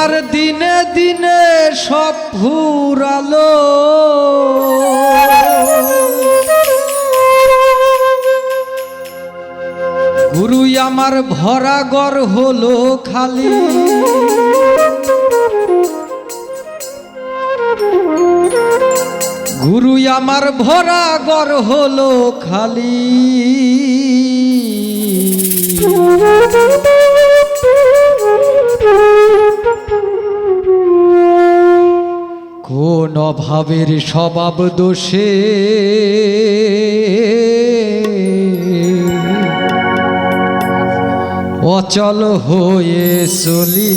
আর দিনে দিনে সব ফুরালো, গুরুই আমার ভরা ঘর হলো খালি। গুরুই আমার ভরা ঘর হলো খালি। কোন অভাবের স্বভাব দোষে অচল হয়ে চলি।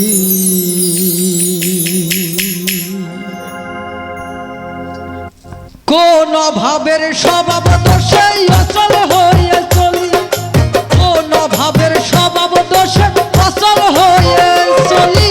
কোন অভাবের স্বভাব দোষে অচল হয়ে চলি। কোন অভাবের স্বভাব দোষে অচল হয়ে চলি।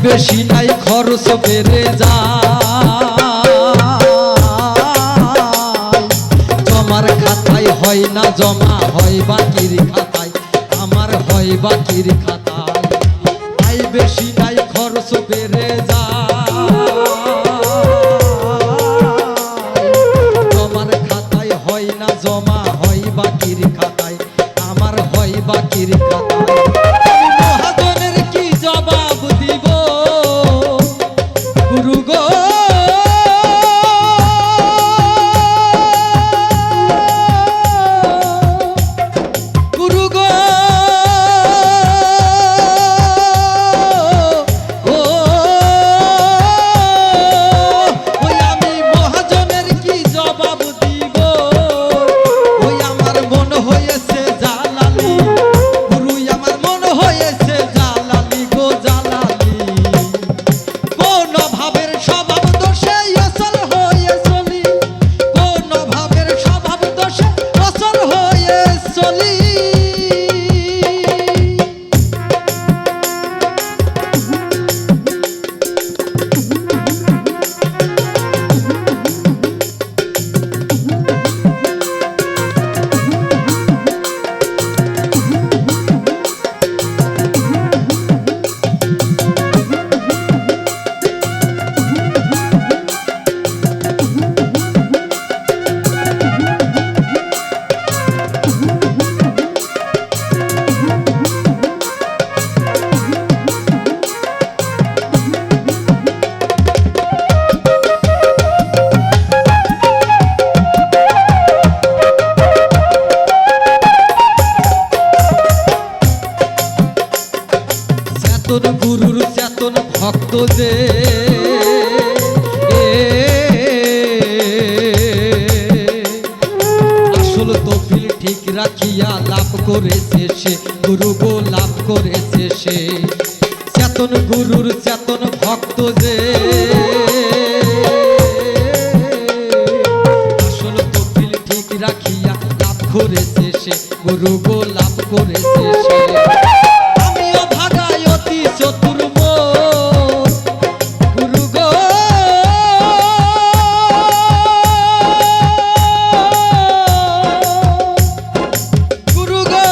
বেশি নাই খরচ বেড়ে যায়, জমার খাতায় হয় না জমা, হয় বাকির খাতায়, আমার হয় বাকির খাতায়। আই বেশি নাই খরচ বেড়ে যায়, জমার খাতায় হয় না জমা, হয় বাকির খাতায়, আমার হয় বাকির খাতায়। মহাজনের কি জবাব দিব গুরু গো? গুরু গো ওই আমি মহাজনের কি জবাব দিব? ওই আমার মন হয়েছে জালালি, গুরুই আমার মন হয়েছে জালালি গো জালালি। কোন ভাবের স্বভাব দোষে অচল হয়ে চলি। কোন ভাবের স্বভাব দোষে অচল হয়ে চলি। চেতন গুরুর চেতন ভক্ত যে আসল তফিল ঠিক রাখিয়া লাভ করেছে সে, গুরু গো লাভ করেছে সে। চেতন গুরুর চেতন ভক্ত যে আসল তফিল ঠিক রাখিয়া লাভ করেছে সে, গুরু গো লাভ করেছে সে। চতুর গুরু গো গুরু গো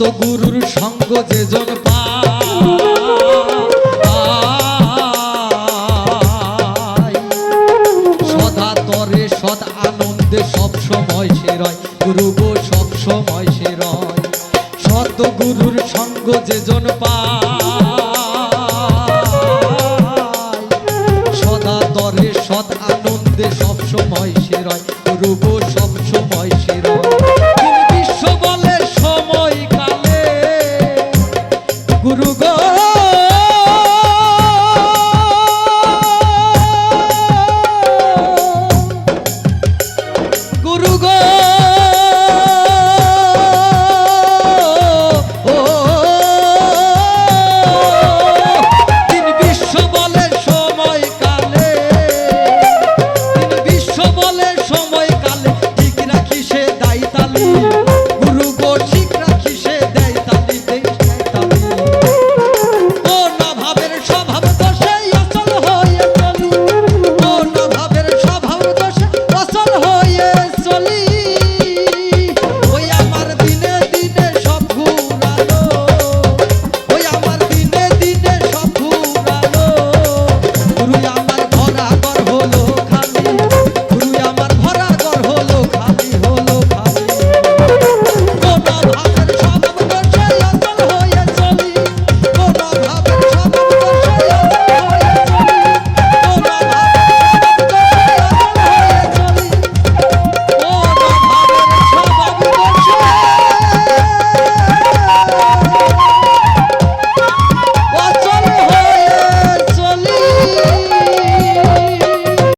সতগুরুর সঙ্গ যেজন পায় সদা তরে সদ আনন্দে সব সময় সে রয় গুরু গো সব সময় সে রয় সতগুরুর সঙ্গ যেজন পায়